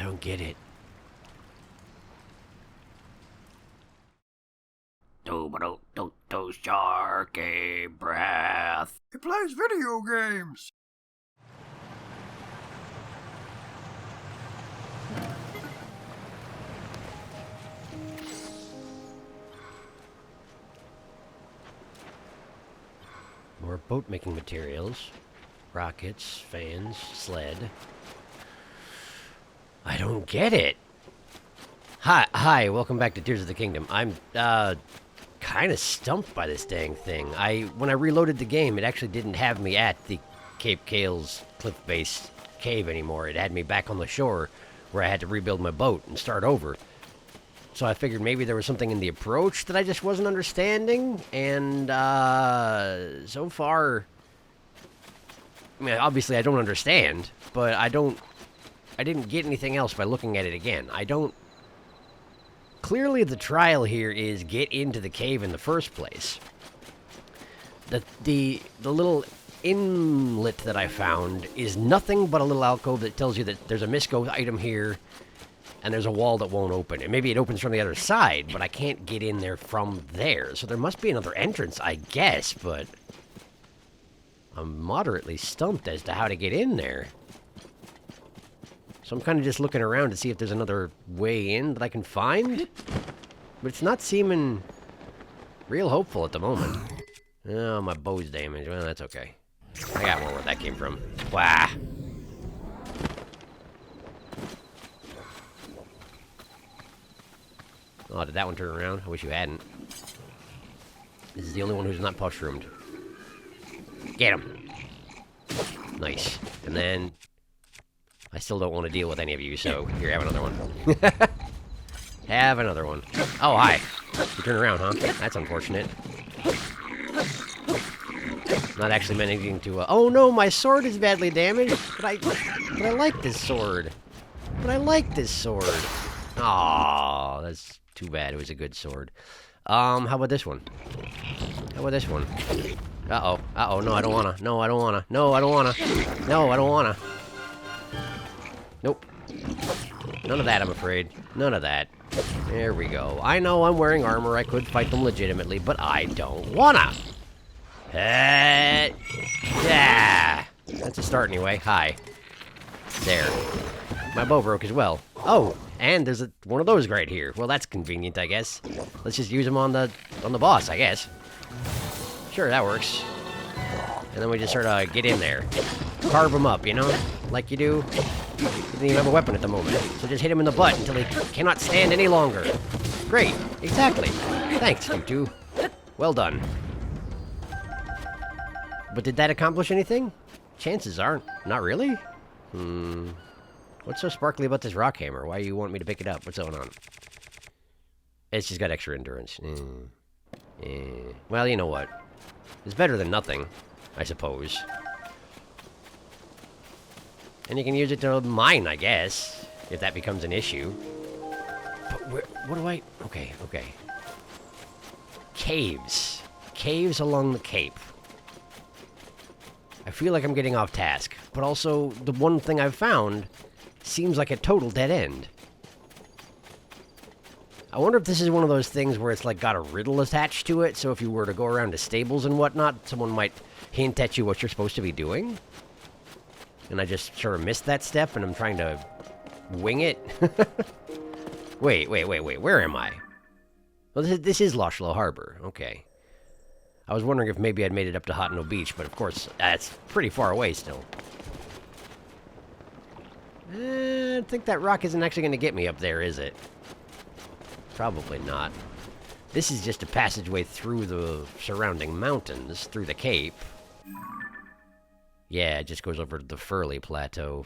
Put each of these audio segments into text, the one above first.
I don't get it. Do Sharky Breath. He plays video games. More boat-making materials. Rockets, fans, sled. I don't get it. Hi, welcome back to Tears of the Kingdom. I'm, kind of stumped by this dang thing. When I reloaded the game, it actually didn't have me at the Cape Kale's cliff-based cave anymore. It had me back on the shore where I had to rebuild my boat and start over. So I figured maybe there was something in the approach that I just wasn't understanding, and, so far, I mean, obviously I don't understand, but I didn't get anything else by looking at it again. Clearly the trial here is get into the cave in the first place. The little inlet that I found is nothing but a little alcove that tells you that there's a Misko item here, and there's a wall that won't open. And maybe it opens from the other side, but I can't get in there from there. So there must be another entrance, I guess, but I'm moderately stumped as to how to get in there. So I'm kind of just looking around to see if there's another way in that I can find. But it's not seeming real hopeful at the moment. Oh, my bow's damaged. Well, that's okay. I got more where that came from. Wah! Oh, did that one turn around? I wish you hadn't. This is the only one who's not pushroomed. Get him! Nice. And then I still don't want to deal with any of you, so here, have another one. Have another one. Oh, hi. You turn around, huh? That's unfortunate. Not actually managing to, oh no, my sword is badly damaged, but I like this sword. Aw, that's too bad. It was a good sword. How about this one? Uh-oh, no, I don't wanna. Nope. None of that, I'm afraid. None of that. There we go. I know I'm wearing armor. I could fight them legitimately, but I don't wanna. Yeah. That's a start anyway. Hi. There. My bow broke as well. Oh, and there's one of those right here. Well, that's convenient, I guess. Let's just use them on the boss, I guess. Sure, that works. And then we just sort of get in there. Carve him up, you know? Like you do. He doesn't even have a weapon at the moment. So just hit him in the butt until he cannot stand any longer. Great. Exactly. Thanks, you two. Well done. But did that accomplish anything? Chances aren't. Not really? What's so sparkly about this rock hammer? Why do you want me to pick it up? What's going on? It's just got extra endurance. Well, you know what? It's better than nothing, I suppose. And you can use it to mine, I guess, if that becomes an issue. But what do I... Okay. Caves. Caves along the Cape. I feel like I'm getting off task, but also the one thing I've found seems like a total dead end. I wonder if this is one of those things where it's like got a riddle attached to it, so if you were to go around to stables and whatnot, someone might hint at you what you're supposed to be doing. And I just sort of missed that step, and I'm trying to wing it. Wait, where am I? Well, this is Lochlo Harbor, okay. I was wondering if maybe I'd made it up to Hotno Beach, but of course, that's pretty far away still. I think that rock isn't actually going to get me up there, is it? Probably not. This is just a passageway through the surrounding mountains, through the Cape. Yeah, it just goes over the Furley Plateau.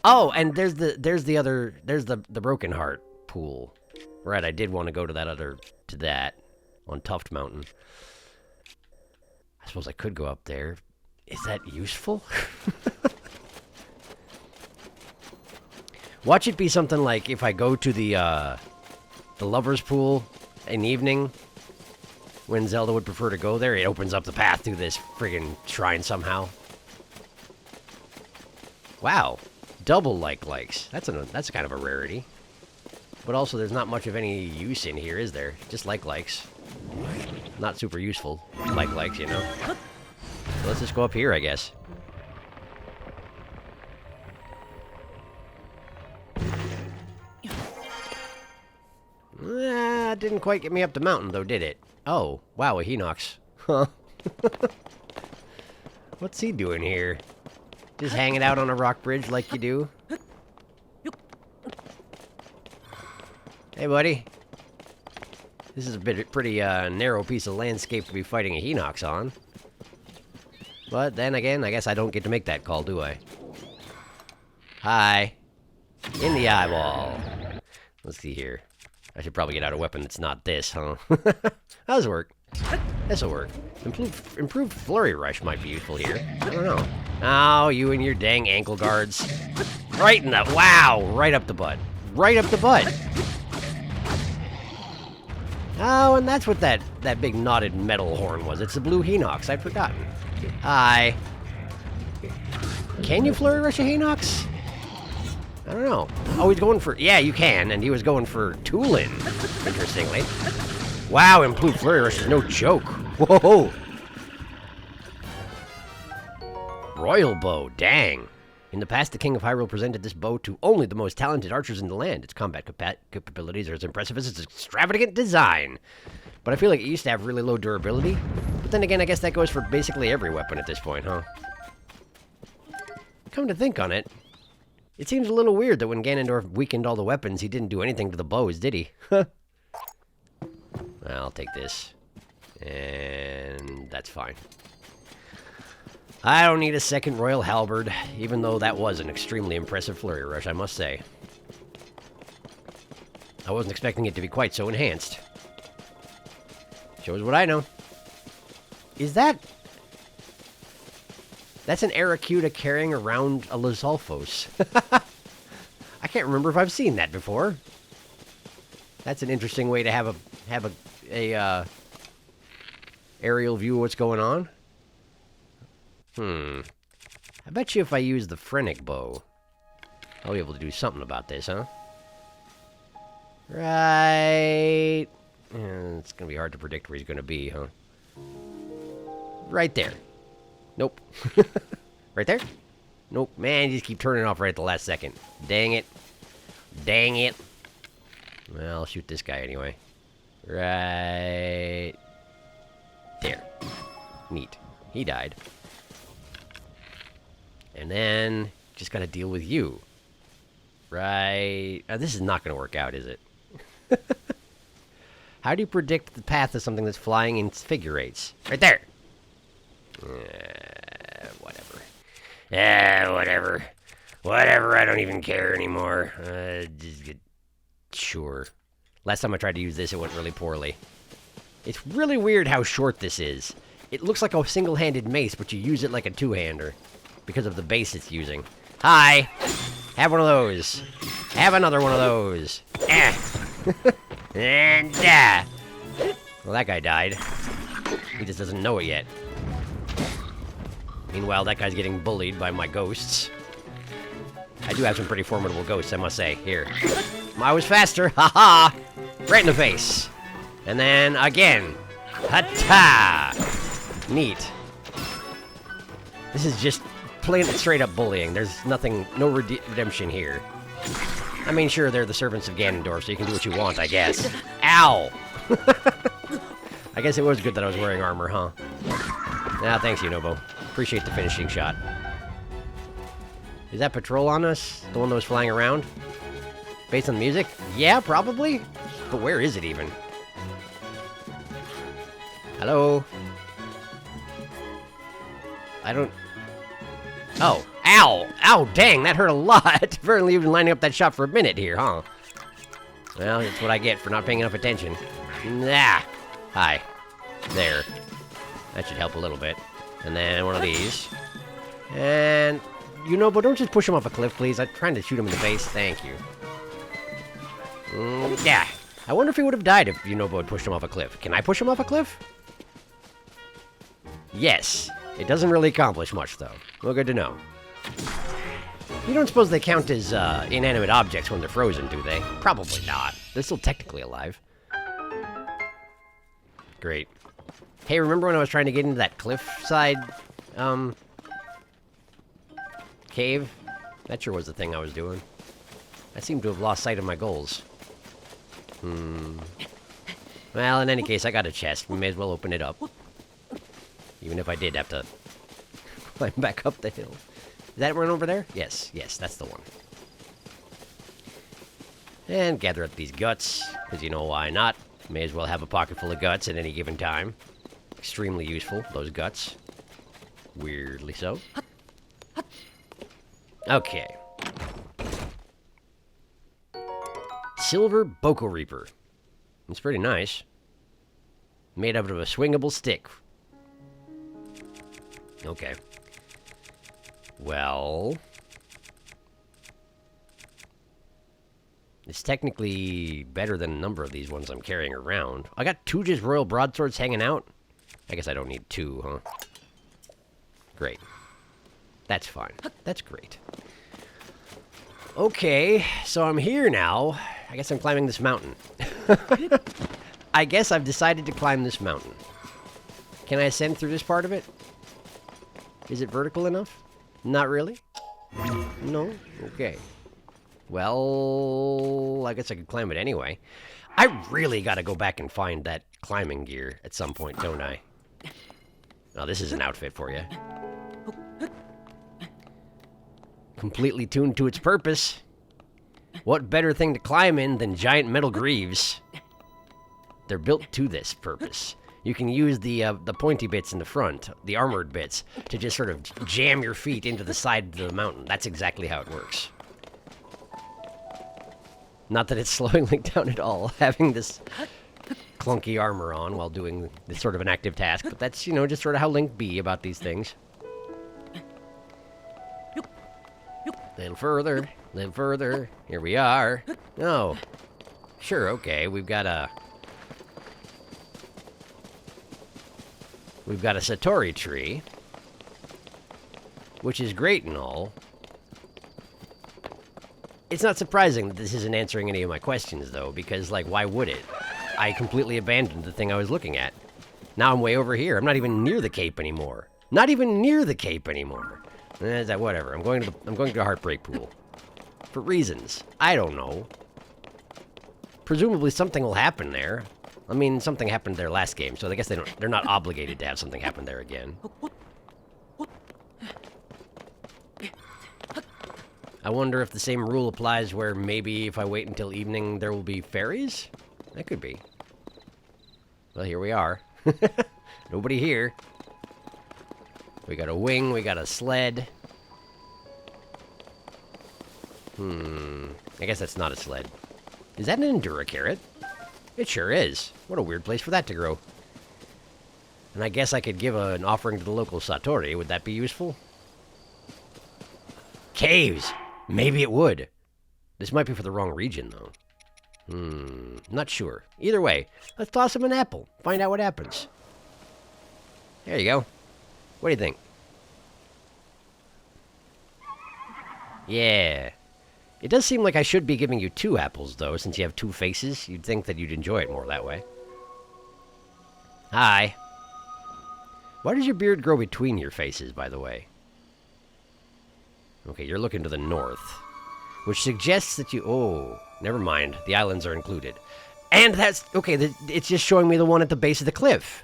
Oh, and there's the Broken Heart pool. Right, I did want to go to that on Tuft Mountain. I suppose I could go up there. Is that useful? Watch it be something like if I go to the Lover's Pool in the evening, when Zelda would prefer to go there, it opens up the path through this friggin' shrine somehow. Wow. double likes. That's kind of a rarity. But also, there's not much of any use in here, is there? Just likes. Not super useful likes, you know? So let's just go up here, I guess. Didn't quite get me up the mountain, though, did it? Oh, wow, a Hinox. Huh. What's he doing here? Just hanging out on a rock bridge like you do? Hey, buddy. This is a pretty narrow piece of landscape to be fighting a Hinox on. But then again, I guess I don't get to make that call, do I? Hi. In the eyeball. Let's see here. I should probably get out a weapon that's not this, huh? How's it work? This'll work. Improved flurry rush might be useful here. I don't know. Oh, you and your dang ankle guards. Right in the... Wow! Right up the butt. Right up the butt. Oh, and that's what that big knotted metal horn was. It's the blue Hinox. I'd forgotten. Hi. Can you flurry rush a Hinox? I don't know. Oh, he's going for... Yeah, you can. And he was going for Tulin, interestingly. Wow, improved flurry rush is no joke. Whoa! Royal bow, dang. In the past, the King of Hyrule presented this bow to only the most talented archers in the land. Its combat capabilities are as impressive as its extravagant design. But I feel like it used to have really low durability. But then again, I guess that goes for basically every weapon at this point, huh? Come to think on it, it seems a little weird that when Ganondorf weakened all the weapons, he didn't do anything to the bows, did he? I'll take this. And that's fine. I don't need a second Royal Halberd, even though that was an extremely impressive flurry rush, I must say. I wasn't expecting it to be quite so enhanced. Shows what I know. Is that... That's an Aracuda carrying around a Lizalfos. I can't remember if I've seen that before. That's an interesting way to have a aerial view of what's going on. I bet you if I use the Phrenic bow, I'll be able to do something about this, huh? Right. It's gonna be hard to predict where he's gonna be, huh? Right there. Nope. Right there? Nope. Man, you just keep turning off right at the last second. Dang it. Dang it. Well, I'll shoot this guy anyway. Right there. Neat. He died. And then, just gotta deal with you. Right... this is not gonna work out, is it? How do you predict the path of something that's flying in figure eights? Right there! Whatever. Whatever. Whatever, I don't even care anymore. Sure. Last time I tried to use this, it went really poorly. It's really weird how short this is. It looks like a single-handed mace, but you use it like a two-hander. Because of the base it's using. Hi! Have one of those. Have another one of those. And, well, that guy died. He just doesn't know it yet. Meanwhile, that guy's getting bullied by my ghosts. I do have some pretty formidable ghosts, I must say. Here. I was faster. Ha-ha! Right in the face. And then, again. Ha-ta! Neat. This is just plain straight up bullying. There's nothing, no redemption here. I mean, sure, they're the servants of Ganondorf, so you can do what you want, I guess. Ow! I guess it was good that I was wearing armor, huh? Nah, thanks, Yunobo. Appreciate the finishing shot. Is that patrol on us? The one that was flying around? Based on the music? Yeah, probably. But where is it even? Hello? I don't... Oh. Ow! Ow, dang, that hurt a lot. Apparently you've been lining up that shot for a minute here, huh? Well, that's what I get for not paying enough attention. Nah. Hi. There. That should help a little bit. And then one of these. And... but don't just push him off a cliff, please. I'm trying to shoot him in the face. Thank you. Yeah. I wonder if he would have died if Yunobo had pushed him off a cliff. Can I push him off a cliff? Yes. It doesn't really accomplish much, though. Well, good to know. You don't suppose they count as inanimate objects when they're frozen, do they? Probably not. They're still technically alive. Great. Hey, remember when I was trying to get into that cliffside, cave? That sure was the thing I was doing. I seem to have lost sight of my goals. Well, in any case, I got a chest. We may as well open it up. Even if I did have to climb back up the hill. Is that one over there? Yes, that's the one. And gather up these guts, because you know why not. May as well have a pocket full of guts at any given time. Extremely useful, those guts. Weirdly so. Okay. Silver Boko Reaper. It's pretty nice. Made out of a swingable stick. Okay. Well... it's technically better than a number of these ones I'm carrying around. I got 2 just royal broadswords hanging out. I guess I don't need 2, huh? Great. That's fine. That's great. Okay, so I'm here now. I guess I'm climbing this mountain. I guess I've decided to climb this mountain. Can I ascend through this part of it? Is it vertical enough? Not really? No? Okay. Well, I guess I could climb it anyway. I really gotta go back and find that climbing gear at some point, don't I? Oh, this is an outfit for you. Completely tuned to its purpose. What better thing to climb in than giant metal greaves? They're built to this purpose. You can use the pointy bits in the front, the armored bits, to just sort of jam your feet into the side of the mountain. That's exactly how it works. Not that it's slowing Link down at all, having this clunky armor on while doing this sort of an active task, but that's, you know, just sort of how Link be about these things. A little further, here we are. Oh, sure, okay, we've got a Satori tree, which is great and all. It's not surprising that this isn't answering any of my questions, though, because, like, why would it? I completely abandoned the thing I was looking at. Now I'm way over here. I'm not even near the cape anymore. Not even near the cape anymore. Whatever. I'm going to a Heartbreak Pool. For reasons. I don't know. Presumably something will happen there. I mean, something happened there last game, so I guess they're not obligated to have something happen there again. I wonder if the same rule applies where maybe if I wait until evening there will be fairies? That could be. Well, here we are. Nobody here. We got a wing, we got a sled. I guess that's not a sled. Is that an Endura carrot? It sure is. What a weird place for that to grow. And I guess I could give an offering to the local Satori. Would that be useful? Caves! Maybe it would. This might be for the wrong region, though. Not sure. Either way, let's toss him an apple. Find out what happens. There you go. What do you think? Yeah. It does seem like I should be giving you 2 apples, though, since you have 2 faces. You'd think that you'd enjoy it more that way. Hi. Why does your beard grow between your faces, by the way? Okay, you're looking to the north, which suggests that you... oh, never mind. The islands are included. And that's... okay, it's just showing me the one at the base of the cliff.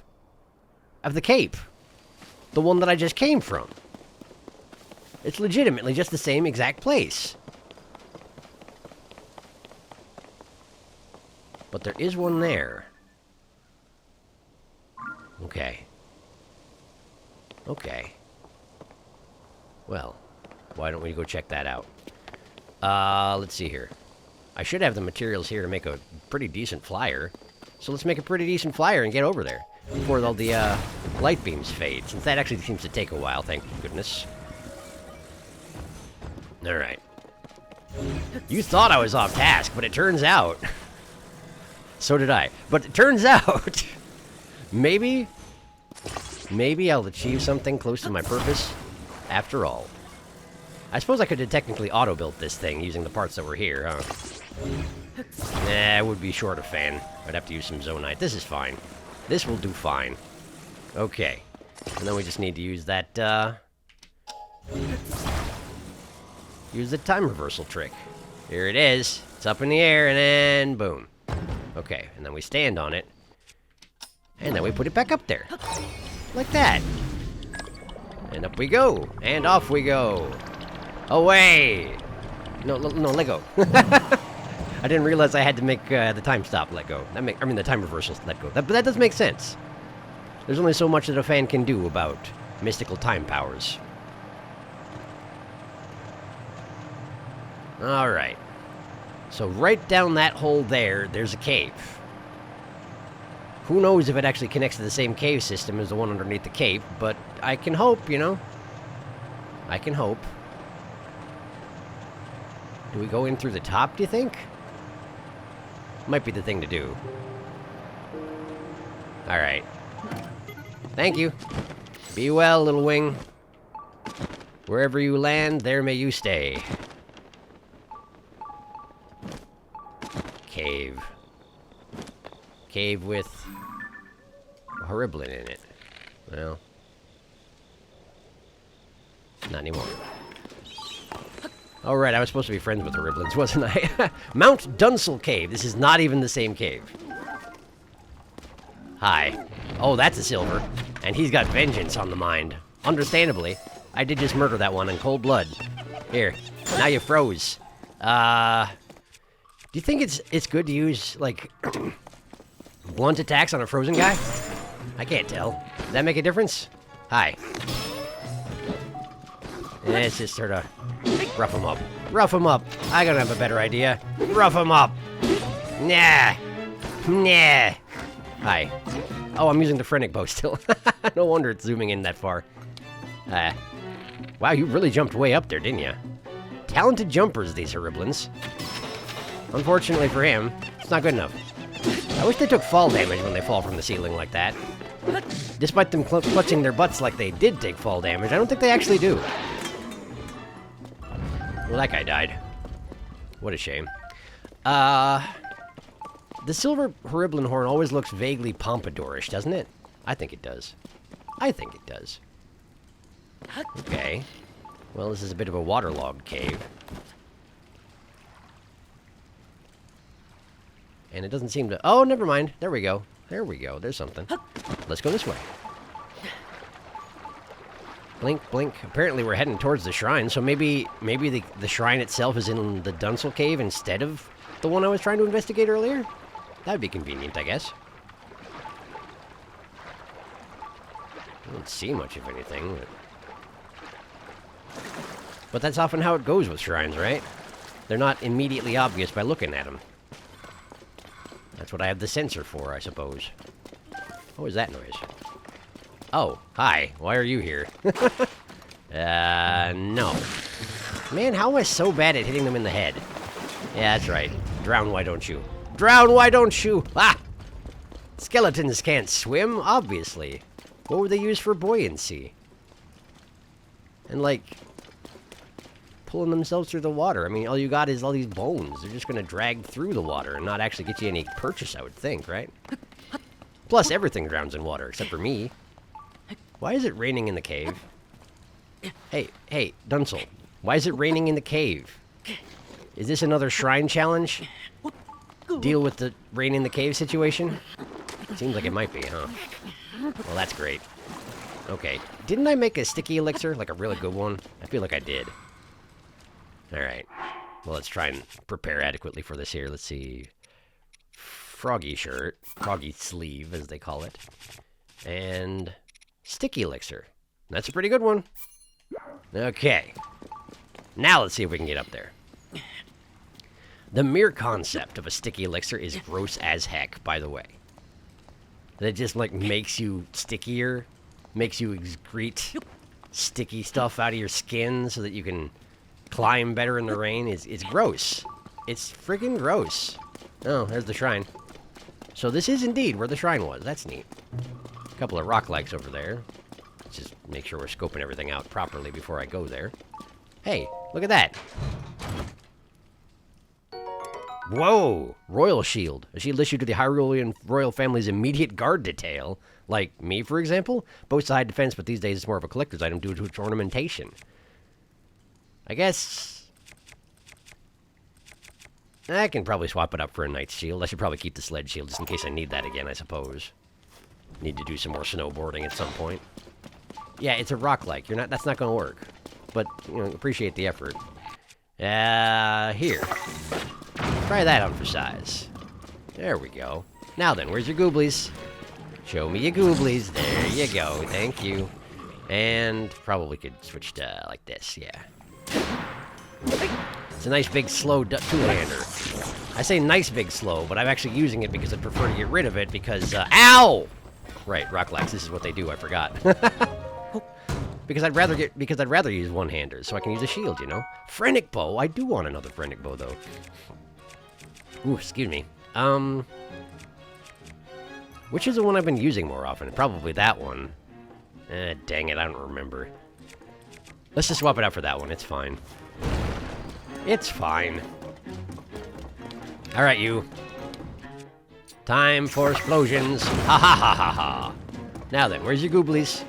Of the cape. The one that I just came from. It's legitimately just the same exact place. But there is one there. Okay. Okay. Well... why don't we go check that out? Let's see here. I should have the materials here to make a pretty decent flyer. So let's make a pretty decent flyer and get over there before all the light beams fade, since that actually seems to take a while, thank goodness. Alright. You thought I was off task, but it turns out... so did I. But it turns out... maybe I'll achieve something close to my purpose after all. I suppose I could have technically auto-built this thing using the parts that were here, huh? Nah, I would be short a fan. I'd have to use some zonite. This is fine. This will do fine. Okay. And then we just need to use that, use the time reversal trick. Here it is. It's up in the air, and then boom. Okay, and then we stand on it. And then we put it back up there. Like that. And up we go. And off we go. Away! No, let go. I didn't realize I had to make the time stop let go. I mean, the time reversals let go. But that does make sense. There's only so much that a fan can do about mystical time powers. Alright. So right down that hole there, there's a cave. Who knows if it actually connects to the same cave system as the one underneath the cape, but I can hope, you know? I can hope. Do we go in through the top, do you think? Might be the thing to do. Alright. Thank you. Be well, little wing. Wherever you land, there may you stay. Cave. Cave with a horriblin in it. Well. Not anymore. Oh, right, I was supposed to be friends with horriblins, wasn't I? Mount Dunsel Cave. This is not even the same cave. Hi. Oh, that's a silver. And he's got vengeance on the mind. Understandably. I did just murder that one in cold blood. Here. Now you froze. Do you think it's good to use, like, blunt attacks on a frozen guy? I can't tell. Does that make a difference? Hi. Let's just sort of rough him up. Rough him up. I gotta have a better idea. Rough him up. Nah. Nah. Hi. Oh, I'm using the Phrenic bow still. No wonder it's zooming in that far. Wow, you really jumped way up there, didn't you? Talented jumpers, these horriblins. Unfortunately for him, it's not good enough. I wish they took fall damage when they fall from the ceiling like that. Despite them clutching their butts like they did take fall damage, I don't think they actually do. Well, that guy died. What a shame. The silver horriblin horn always looks vaguely pompadourish, doesn't it? I think it does. I think it does. Okay. Well, this is a bit of a waterlogged cave. And it doesn't seem to... Oh, never mind. There we go. There we go. There's something. Let's go this way. Blink, blink. Apparently we're heading towards the shrine, so maybe the shrine itself is in the Dunsel Cave instead of the one I was trying to investigate earlier? That would be convenient, I guess. I don't see much of anything. But that's often how it goes with shrines, right? They're not immediately obvious by looking at them. That's what I have the sensor for, I suppose. What was that noise? Oh, hi. Why are you here? No. Man, how am I so bad at hitting them in the head? Yeah, that's right. Drown, why don't you? Drown, why don't you? Ah! Skeletons can't swim, obviously. What would they use for buoyancy? And, like, pulling themselves through the water. I mean, all you got is all these bones. They're just going to drag through the water and not actually get you any purchase, I would think, right? Plus, everything drowns in water, except for me. Why is it raining in the cave? Hey, Dunsel. Why is it raining in the cave? Is this another shrine challenge? Deal with the rain in the cave situation? Seems like it might be, huh? Well, that's great. Okay. Didn't I make a sticky elixir? Like a really good one? I feel like I did. Alright. Well, let's try and prepare adequately for this here. Let's see. Froggy shirt. Froggy sleeve, as they call it. And sticky elixir. That's a pretty good one. Okay. Now let's see if we can get up there. The mere concept of a sticky elixir is gross as heck, by the way. That just, like, makes you stickier. Makes you excrete sticky stuff out of your skin so that you can climb better in the rain. It's gross. It's friggin' gross. Oh, there's the shrine. So this is indeed where the shrine was. That's neat. A couple of rock likes over there. Let's just make sure we're scoping everything out properly before I go there. Hey, look at that. Whoa! Royal Shield. A shield issued to the Hyrulean royal family's immediate guard detail. Like me, for example. Boasts a high defense, but these days it's more of a collector's item due to its ornamentation. I guess... I can probably swap it up for a knight's shield. I should probably keep the sled shield just in case I need that again, I suppose. Need to do some more snowboarding at some point. Yeah, it's a rock-like. That's not going to work. But, you know, appreciate the effort. Here. Try that on for size. There we go. Now then, where's your gooblies? Show me your gooblies. There you go. Thank you. And probably could switch to like this, yeah. It's a nice big slow two-hander. I say nice big slow, but I'm actually using it because I'd prefer to get rid of it because, ow! Right, rock-lax, this is what they do, I forgot. Because I'd rather use one-handers, so I can use a shield, you know? Phrenic bow, I do want another phrenic bow, though. Ooh, excuse me. Which is the one I've been using more often? Probably that one. Dang it, I don't remember. Let's just swap it out for that one, it's fine. It's fine. Alright, you. Time for explosions. Ha ha ha ha ha. Now then, where's your gooblies?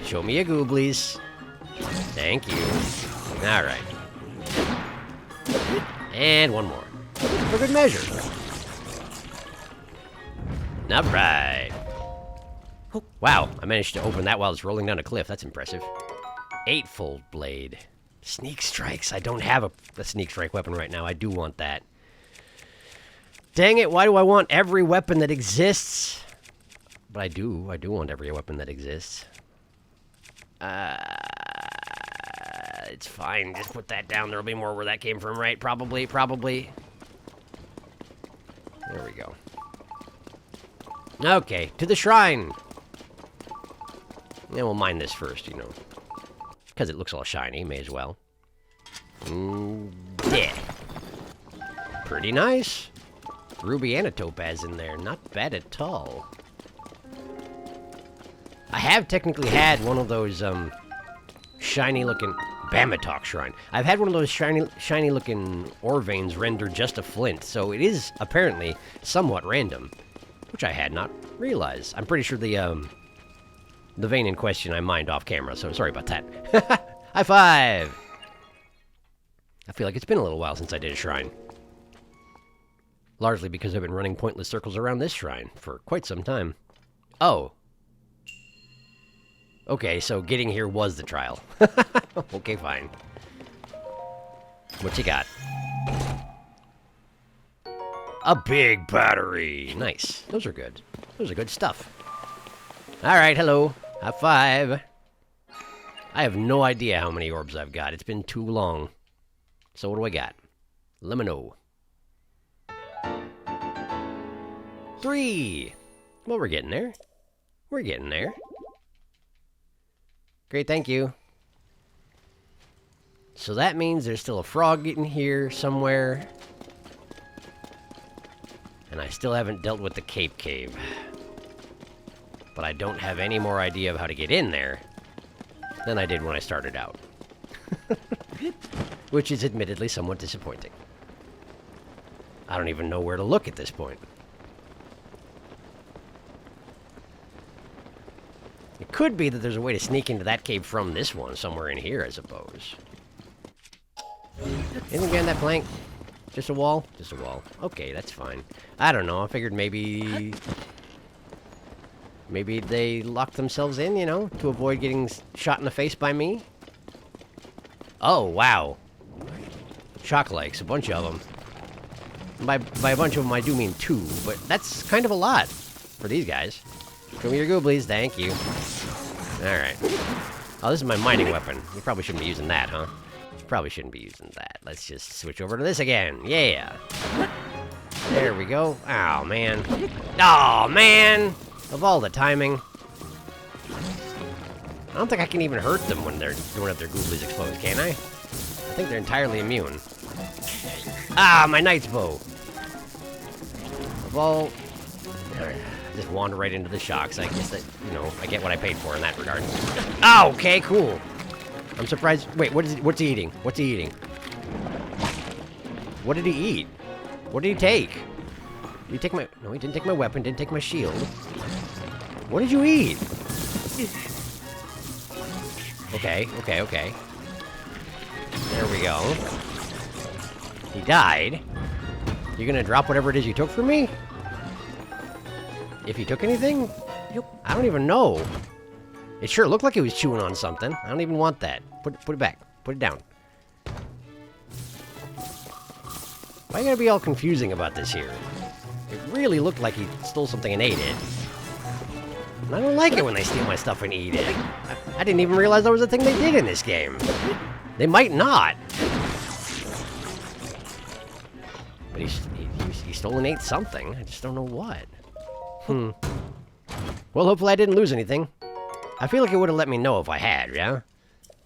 Show me your gooblies. Thank you. Alright. And one more. For good measure. Alright. Wow, I managed to open that while it's rolling down a cliff. That's impressive. Eightfold blade. Sneak strikes. I don't have a sneak strike weapon right now. I do want that. Dang it, why do I want every weapon that exists? But I do want every weapon that exists. It's fine. Just put that down. There'll be more where that came from, right? Probably. There we go. Okay, to the shrine. Yeah, we'll mine this first, you know. Because it looks all shiny, may as well. Yeah. Pretty nice. Ruby and a topaz in there. Not bad at all. I have technically had one of those, shiny-looking... Bamatok Shrine. I've had one of those shiny-looking ore veins render just a flint, so it is, apparently, somewhat random. Which I had not realized. I'm pretty sure the vein in question I mined off camera, so sorry about that. High five! I feel like it's been a little while since I did a shrine. Largely because I've been running pointless circles around this shrine for quite some time. Oh. Okay, so getting here was the trial. Okay, fine. What you got? A big battery! Nice. Those are good. Those are good stuff. Alright, hello. High five. I have no idea how many orbs I've got. It's been too long. So what do I got? Let me know. 3! Well, we're getting there. We're getting there. Great, thank you. So that means there's still a frog in here somewhere. And I still haven't dealt with the Cape Cave. But I don't have any more idea of how to get in there than I did when I started out. Which is admittedly somewhat disappointing. I don't even know where to look at this point. It could be that there's a way to sneak into that cave from this one, somewhere in here, I suppose. Anything behind that plank? Just a wall? Just a wall. Okay, that's fine. I don't know, I figured maybe they locked themselves in, you know, to avoid getting shot in the face by me. Oh, wow. Shock likes, a bunch of them. By a bunch of them, I do mean 2, but that's kind of a lot for these guys. Show me your gooblies, thank you. Alright. Oh, this is my mining weapon. You probably shouldn't be using that, huh? Probably shouldn't be using that. Let's just switch over to this again. Yeah. There we go. Oh, man. Oh, man! Of all the timing. I don't think I can even hurt them when they're doing up their gooblies exposed, can I? I think they're entirely immune. Ah, my knight's bow. Of all... Alright. Just wander right into the shocks. I guess that, you know, I get what I paid for in that regard. Oh, okay, cool. I'm surprised. Wait, what's he eating? What's he eating? What did he eat? What did he take? Did he take my... No, he didn't take my weapon, didn't take my shield. What did you eat? Okay. There we go. He died. You're gonna drop whatever it is you took from me? If he took anything? I don't even know. It sure looked like he was chewing on something. I don't even want that. Put it back. Put it down. Why you gotta be all confusing about this here? It really looked like he stole something and ate it. And I don't like it when they steal my stuff and eat it. I didn't even realize that was a thing they did in this game. They might not. But he stole and ate something. I just don't know what. Well, hopefully I didn't lose anything. I feel like it would have let me know if I had, yeah?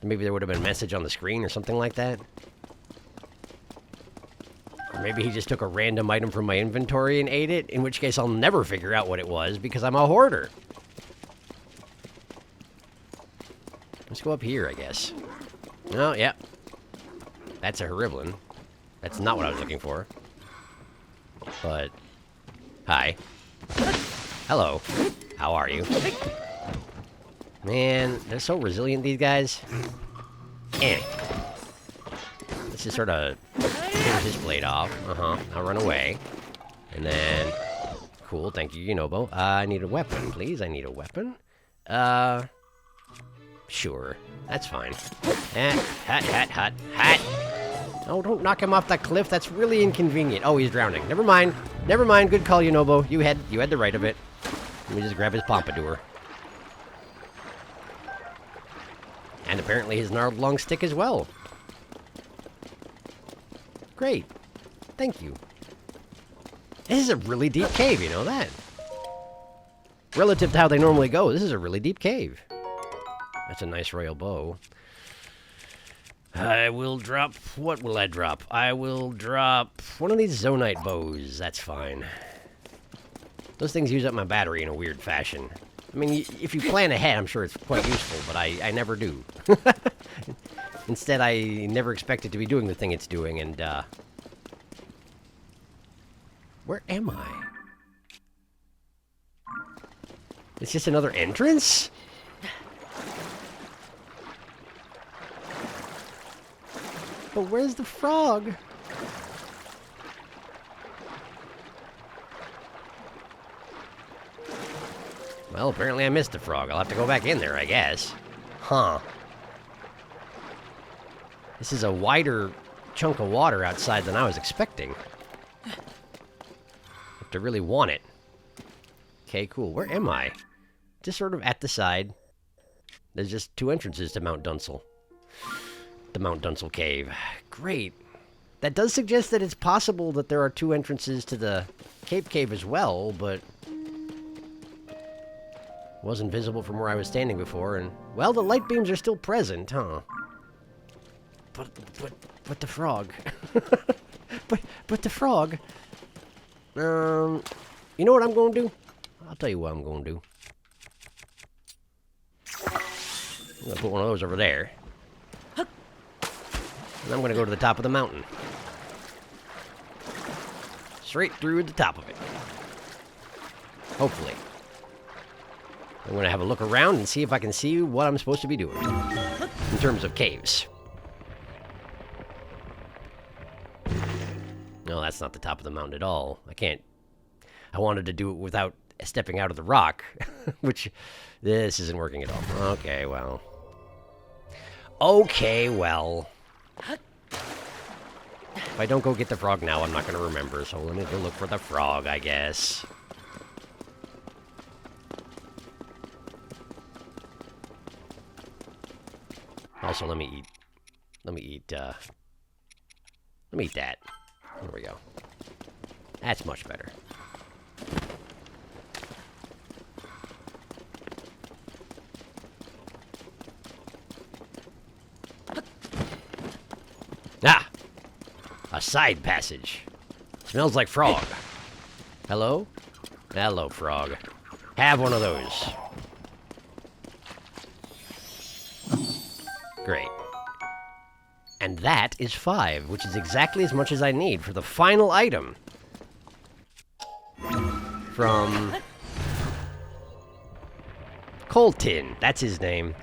Maybe there would have been a message on the screen or something like that. Or maybe he just took a random item from my inventory and ate it, in which case I'll never figure out what it was because I'm a hoarder. Let's go up here, I guess. Oh, yeah. That's a Horiblin. That's not what I was looking for. But... Hi. Hello. How are you? Man, they're so resilient, these guys. Let's just sort of clear his blade off. I'll run away. And then... Cool, thank you, Yunobo. I need a weapon, please. I need a weapon. Sure. That's fine. Hat. Oh, don't knock him off that cliff. That's really inconvenient. Oh, he's drowning. Never mind. Good call, Yunobo. You had the right of it. Let me just grab his pompadour. And apparently his gnarled long stick as well. Great. Thank you. This is a really deep cave, you know that? Relative to how they normally go, this is a really deep cave. That's a nice royal bow. I will drop... What will I drop? I will drop one of these Zonite bows. That's fine. Those things use up my battery in a weird fashion. I mean, if you plan ahead, I'm sure it's quite useful, but I never do. Instead, I never expect it to be doing the thing it's doing, and, where am I? It's just another entrance? But where's the frog? Well, apparently I missed the frog. I'll have to go back in there, I guess. Huh. This is a wider chunk of water outside than I was expecting. Have to really want it. Okay, cool. Where am I? Just sort of at the side. There's just two entrances to Mount Dunsel. The Mount Dunsel Cave. Great. That does suggest that it's possible that there are two entrances to the Cape Cave as well, but... wasn't visible from where I was standing before, and... Well, the light beams are still present, huh? But the frog. but the frog. You know what I'm going to do? I'll tell you what I'm going to do. I'm going to put one of those over there. And I'm going to go to the top of the mountain. Straight through the top of it. Hopefully. I'm going to have a look around and see if I can see what I'm supposed to be doing. In terms of caves. No, that's not the top of the mountain at all. I can't... I wanted to do it without stepping out of the rock. Which... This isn't working at all. Okay, well... If I don't go get the frog now, I'm not going to remember, so let me go look for the frog, I guess. Also, let me eat that. There we go. That's much better. Ah! A side passage. Smells like frog. Hello? Hello, frog. Have one of those. Great. that is 5, which is exactly as much as I need for the final item. From Colton, that's his name.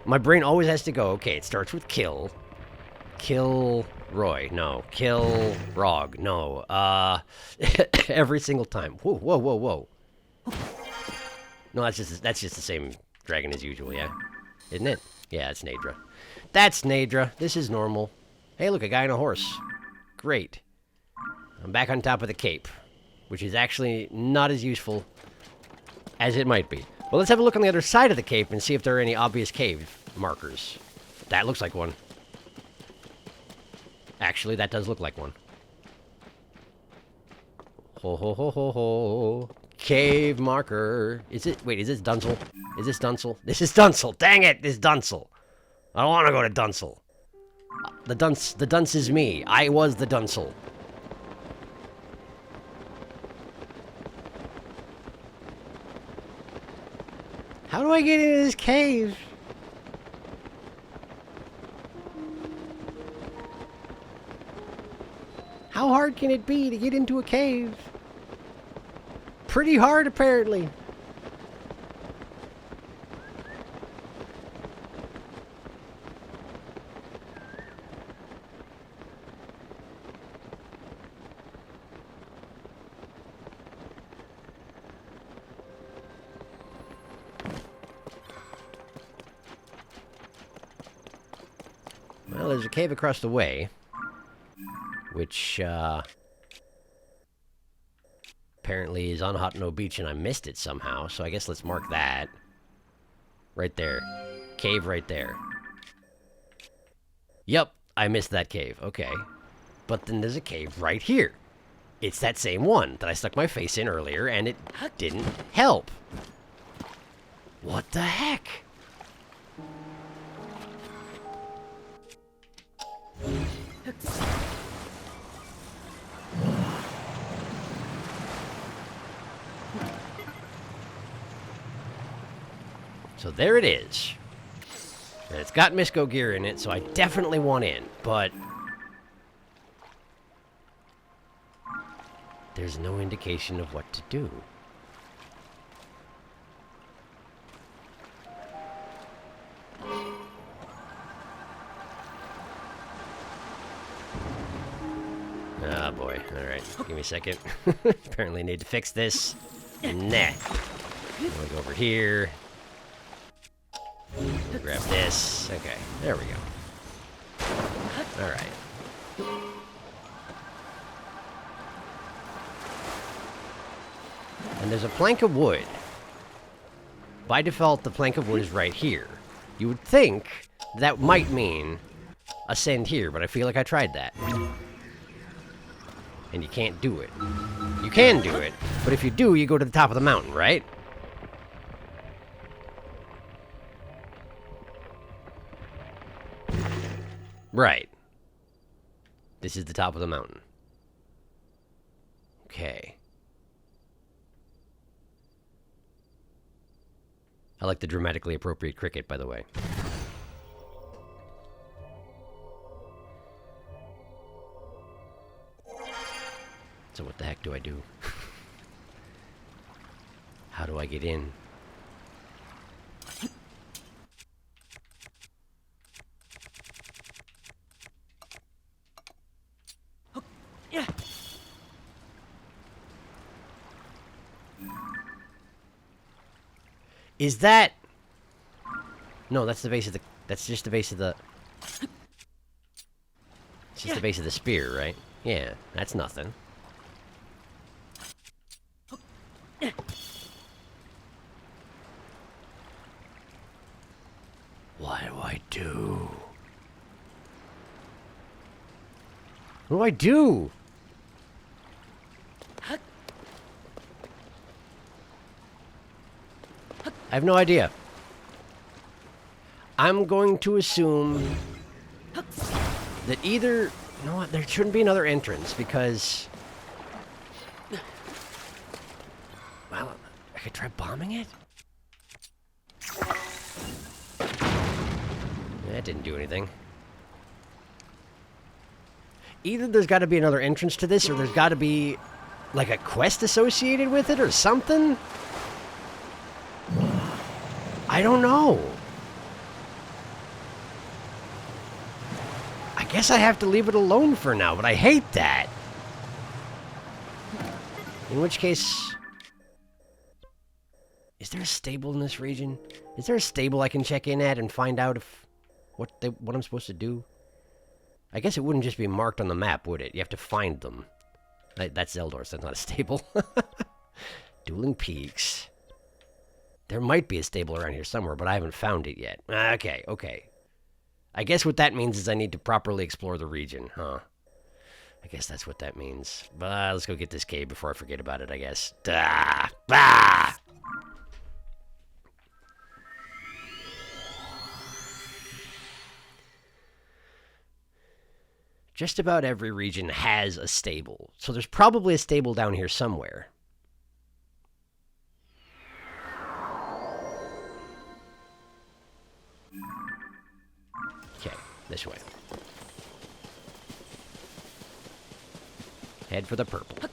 My brain always has to go, okay, it starts with kill. Kill Roy, no. Kill Rog, no. Every single time. Whoa, whoa, whoa, whoa. No, that's just the same dragon as usual, yeah? Isn't it? Yeah, it's Nadra. That's Nadra. This is normal. Hey, look, a guy on a horse. Great. I'm back on top of the cape, which is actually not as useful as it might be. Well, let's have a look on the other side of the cape and see if there are any obvious cave markers. That looks like one. Actually, that does look like one. Ho ho ho ho ho. Cave marker. Is it? Wait, is this Dunsel? Is this Dunsel? This is Dunsel. Dang it, this is Dunsel. I don't want to go to Dunsel. The dunce is me. I was the Dunsel. How do I get into this cave? How hard can it be to get into a cave? Pretty hard, apparently. Well, there's a cave across the way, which, apparently is on Hotno Beach, and I missed it somehow, so I guess let's mark that. Right there. Cave right there. Yep, I missed that cave. Okay. But then there's a cave right here. It's that same one that I stuck my face in earlier, and it didn't help. What the heck? So there it is. And it's got Misko gear in it, so I definitely want in, but there's no indication of what to do. Ah, boy. Alright, give me a second. Apparently need to fix this. Nah. We'll go over here. Grab this. Okay, there we go. Alright. And there's a plank of wood. By default, the plank of wood is right here. You would think that might mean ascend here, but I feel like I tried that. And you can't do it. You can do it, but if you do, you go to the top of the mountain, right? Right. This is the top of the mountain. Okay. I like the dramatically appropriate cricket, by the way. So what the heck do I do? How do I get in? Is that... No, that's the base of the... That's just the base of the... It's just the base of the spear, right? Yeah, that's nothing. What do I do? What do I do? I have no idea. I'm going to assume that either... You know what? There shouldn't be another entrance because... Well, I could try bombing it? That didn't do anything. Either there's got to be another entrance to this, or there's got to be, like, a quest associated with it, or something? I don't know. I guess I have to leave it alone for now, but I hate that. In which case... Is there a stable in this region? Is there a stable I can check in at and find out if... what I'm supposed to do? I guess it wouldn't just be marked on the map, would it? You have to find them. That's Zelda, so that's not a stable. Dueling Peaks. There might be a stable around here somewhere, but I haven't found it yet. Okay, okay. I guess what that means is I need to properly explore the region, huh? I guess that's what that means. But let's go get this cave before I forget about it, I guess. Bah! Just about every region has a stable, so there's probably a stable down here somewhere. Okay, this way. Head for the purple.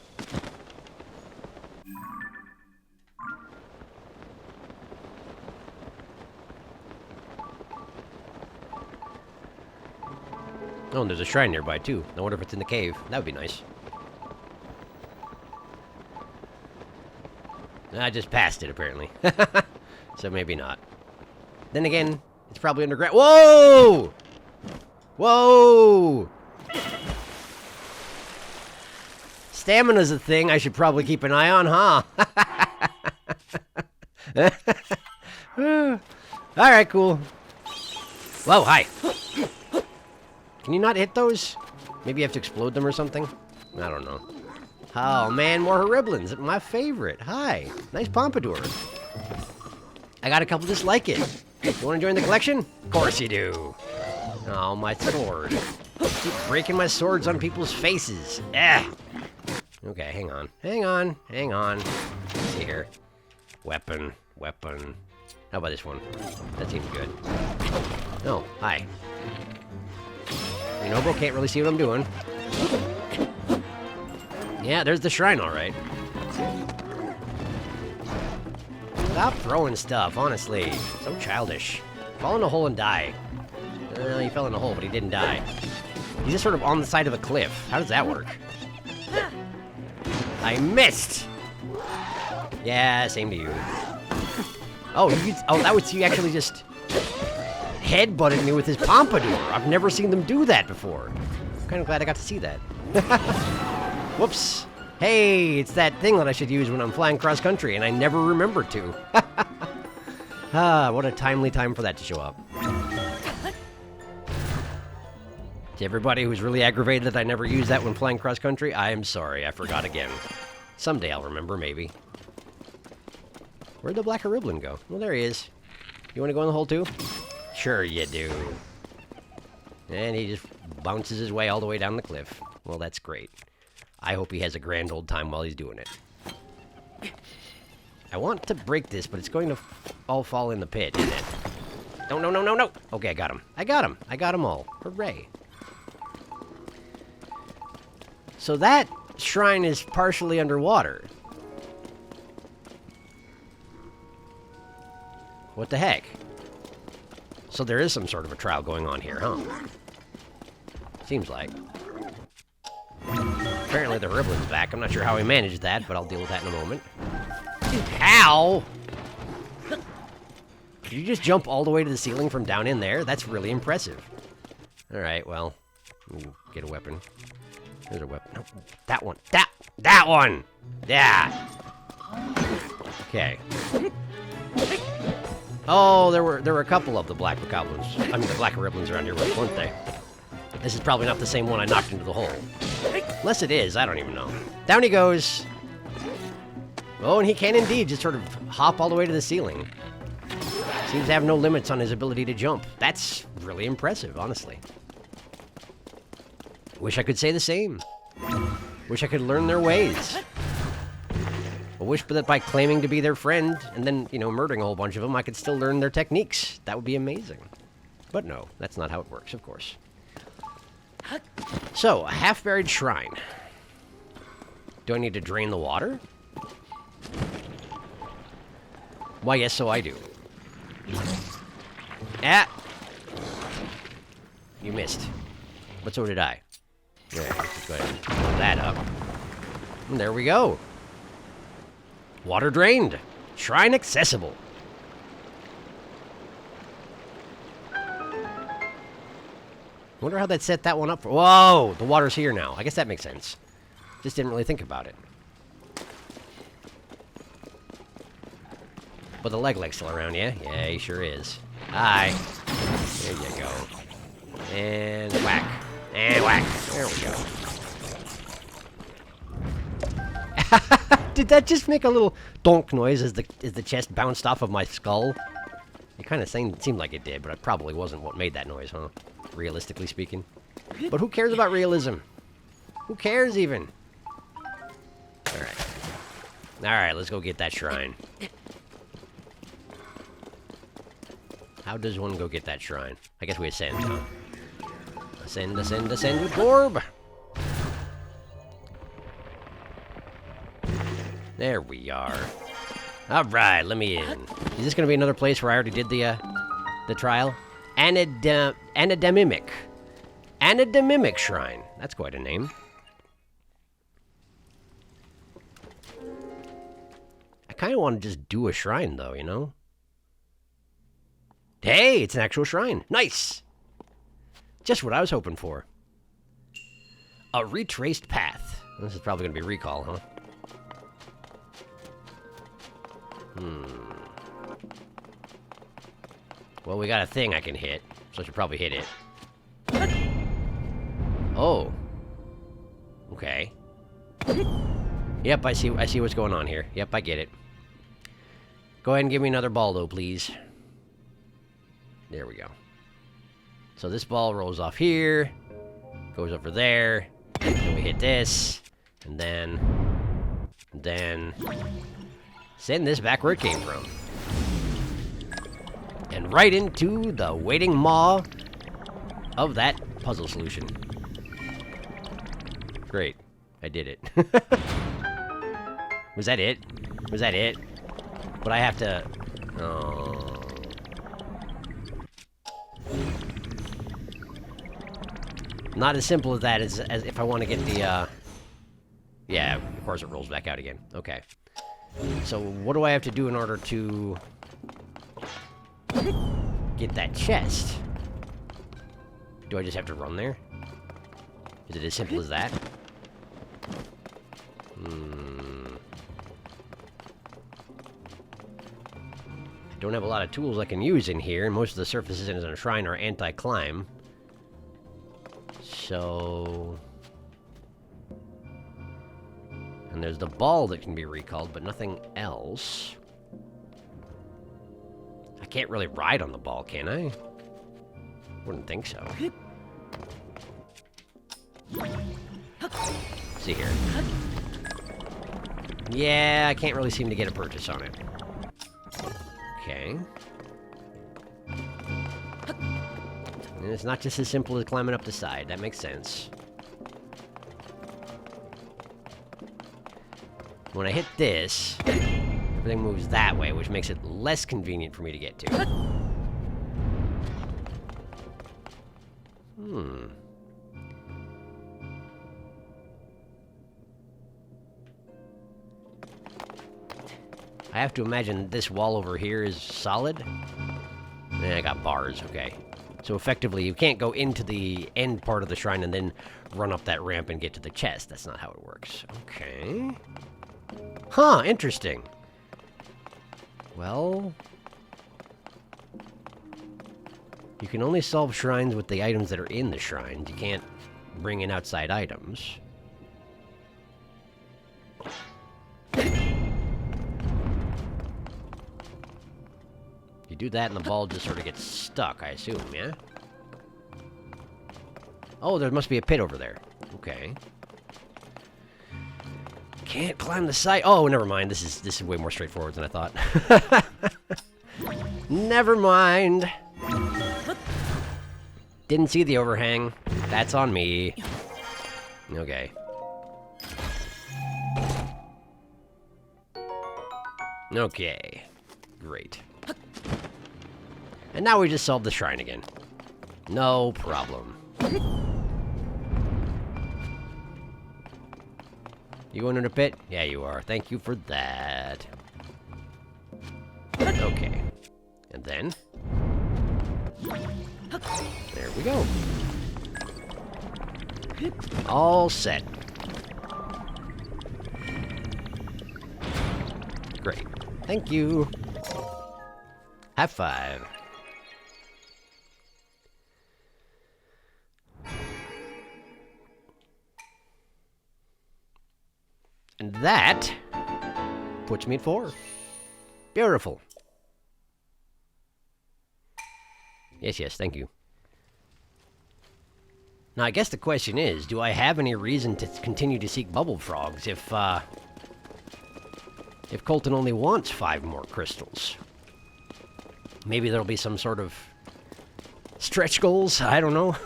Oh, and there's a shrine nearby, too. I wonder if it's in the cave. That would be nice. I just passed it, apparently. So maybe not. Then again, it's probably underground. Whoa! Whoa! Stamina's a thing I should probably keep an eye on, huh? Alright, cool. Whoa, hi. Can you not hit those? Maybe you have to explode them or something? I don't know. Oh, man, more Horriblins. My favorite. Hi. Nice pompadour. I got a couple just like it. You want to join the collection? Of course you do. Oh, my sword. Keep breaking my swords on people's faces. Okay, hang on. Hang on. Hang on. Let's see here. Weapon. Weapon. How about this one? That seems good. Oh, hi. Noble can't really see what I'm doing. Yeah, there's the shrine, all right. Stop throwing stuff, honestly. So childish. Fall in a hole and die. He fell in a hole, but he didn't die. He's just sort of on the side of a cliff. How does that work? I missed! Yeah, same to you. Oh, that was you actually just... headbutted me with his pompadour. I've never seen them do that before. I'm kind of glad I got to see that. Whoops. Hey, it's that thing that I should use when I'm flying cross-country, and I never remember to. What a timely time for that to show up. To everybody who's really aggravated that I never use that when flying cross-country, I am sorry. I forgot again. Someday I'll remember, maybe. Where'd the black Horriblin go? Well, there he is. You want to go in the hole, too? Sure you do. And he just bounces his way all the way down the cliff. Well, that's great. I hope he has a grand old time while he's doing it. I want to break this, but it's going to all fall in the pit, isn't it? No, no, no, no, no! Okay, I got him. I got him. I got them all. Hooray. So that shrine is partially underwater. What the heck? So there is some sort of a trial going on here, huh? Seems like. Apparently the Horriblin's back. I'm not sure how he managed that, but I'll deal with that in a moment. Ow! Did you just jump all the way to the ceiling from down in there? That's really impressive. Alright, well. Get a weapon. There's a weapon. No, that one. That one! Yeah! Okay. Oh, there were a couple of the black goblins. I mean, the black Horriblins around here, weren't they? This is probably not the same one I knocked into the hole. Unless it is, I don't even know. Down he goes. Oh, and he can indeed just sort of hop all the way to the ceiling. Seems to have no limits on his ability to jump. That's really impressive, honestly. Wish I could say the same. Wish I could learn their ways. I wish that by claiming to be their friend and then, you know, murdering a whole bunch of them, I could still learn their techniques. That would be amazing. But no, that's not how it works, of course. So, a half-buried shrine. Do I need to drain the water? Why, yes, so I do. Ah! You missed. But so did I. There, let's go ahead and pull that up. And there we go. Water drained. Shrine accessible. Wonder how that set that one up for. Whoa! The water's here now. I guess that makes sense. Just didn't really think about it. But the leg's still around, yeah? Yeah, he sure is. Hi. There you go. And whack. And whack. There we go. Did that just make a little donk noise as the chest bounced off of my skull? It kind of seemed like it did, but it probably wasn't what made that noise, huh? Realistically speaking. But who cares about realism? Who cares even? Alright. Alright, let's go get that shrine. How does one go get that shrine? I guess we ascend, huh? Ascend, ascend, ascend with Gorb! There we are. Alright, let me in. Is this gonna be another place where I already did the trial? Anadamimic. Anadamimic Shrine. That's quite a name. I kind of want to just do a shrine, though, you know? Hey, it's an actual shrine. Nice! Just what I was hoping for. A retraced path. This is probably going to be recall, huh? Well, we got a thing I can hit, so I should probably hit it. Oh. Okay. Yep, I see what's going on here. Yep, I get it. Go ahead and give me another ball, though, please. There we go. So this ball rolls off here, goes over there, then we hit this, and then send this back where it came from. And right into the waiting maw of that puzzle solution. Great. I did it. Was that it? Was that it? But I have to... Oh. Not as simple as that as if I want to get the... Yeah, of course it rolls back out again. Okay. So what do I have to do in order to... get that chest? Do I just have to run there? Is it as simple as that? I don't have a lot of tools I can use in here, and most of the surfaces in a shrine are anti-climb. So... And there's the ball that can be recalled, but nothing else. I can't really ride on the ball, can I? Wouldn't think so. See here. Yeah, I can't really seem to get a purchase on it. Okay. And it's not just as simple as climbing up the side. That makes sense. When I hit this, everything moves that way, which makes it less convenient for me to get to. I have to imagine this wall over here is solid. And I got bars, okay. So effectively, you can't go into the end part of the shrine and then run up that ramp and get to the chest. That's not how it works. Okay. Huh, interesting. Well... You can only solve shrines with the items that are in the shrines. You can't bring in outside items. You do that and the ball just sort of gets stuck, I assume, yeah? Oh, there must be a pit over there. Okay. Can't climb the side. Oh, never mind. This is way more straightforward than I thought. Never mind. Didn't see the overhang. That's on me. Okay. Okay. Great. And now we just solved the shrine again. No problem. You going in a pit? Yeah, you are. Thank you for that. Okay. And then... there we go. All set. Great. Thank you. High five. And that puts me at 4. Beautiful. Yes, yes, thank you. Now, I guess the question is, do I have any reason to continue to seek bubble frogs if Colton only wants 5 more crystals? Maybe there'll be some sort of stretch goals, I don't know.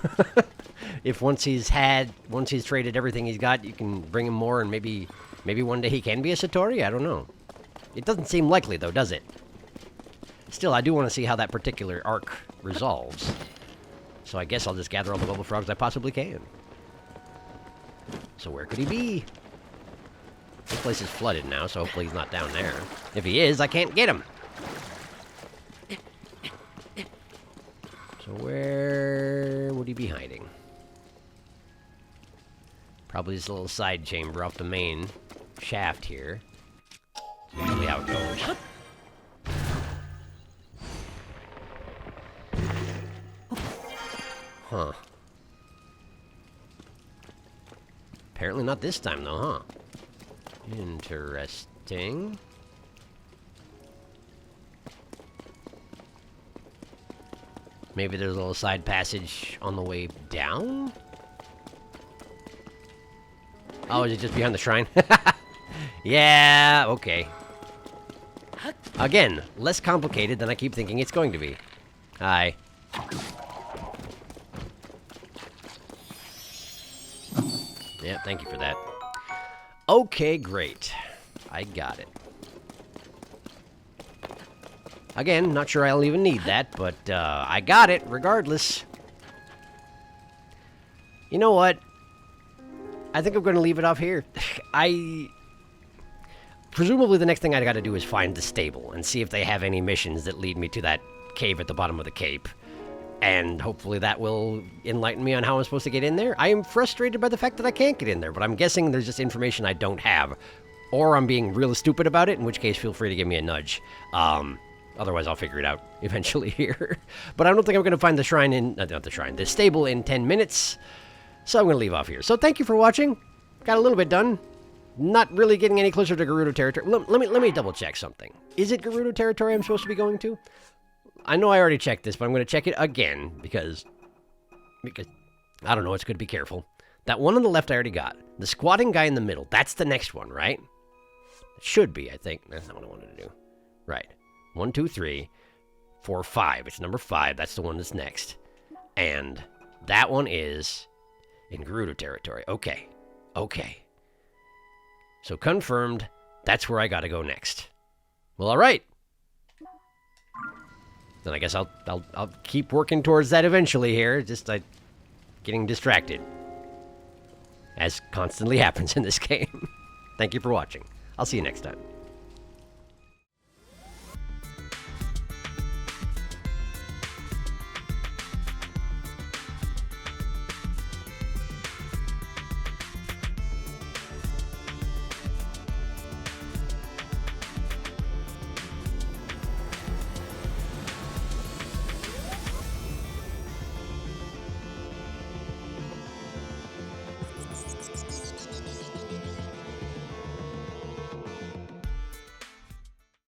If once he's traded everything he's got, you can bring him more and maybe one day he can be a Satori? I don't know. It doesn't seem likely, though, does it? Still, I do want to see how that particular arc resolves. So I guess I'll just gather all the bubble frogs I possibly can. So where could he be? This place is flooded now, so hopefully he's not down there. If he is, I can't get him. So where would he be hiding? Probably this little side chamber off the main shaft here. That's usually how it goes. Huh. Apparently not this time, though, huh? Interesting. Maybe there's a little side passage on the way down? Oh, is it just behind the shrine? Yeah, okay. Again, less complicated than I keep thinking it's going to be. Hi. Yeah, thank you for that. Okay, great. I got it. Again, not sure I'll even need that, but I got it regardless. You know what? I think I'm going to leave it off here. Presumably the next thing I got to do is find the stable and see if they have any missions that lead me to that cave at the bottom of the cape. And hopefully that will enlighten me on how I'm supposed to get in there. I am frustrated by the fact that I can't get in there, but I'm guessing there's just information I don't have. Or I'm being really stupid about it, in which case feel free to give me a nudge. Otherwise I'll figure it out eventually here. But I don't think I'm going to find the shrine in... not the shrine, the stable in 10 minutes. So I'm going to leave off here. So thank you for watching. Got a little bit done. Not really getting any closer to Gerudo territory. Let me double check something. Is it Gerudo territory I'm supposed to be going to? I know I already checked this, but I'm going to check it again because I don't know, it's good to be careful. That one on the left I already got. The squatting guy in the middle, that's the next one, right? It should be, I think. That's not what I wanted to do. Right. 1, 2, 3, 4, 5. It's number 5. That's the one that's next. And that one is in Gerudo territory. Okay. Okay. So confirmed, that's where I gotta go next. Well, alright. Then I guess I'll keep working towards that eventually here, just getting distracted. As constantly happens in this game. Thank you for watching. I'll see you next time.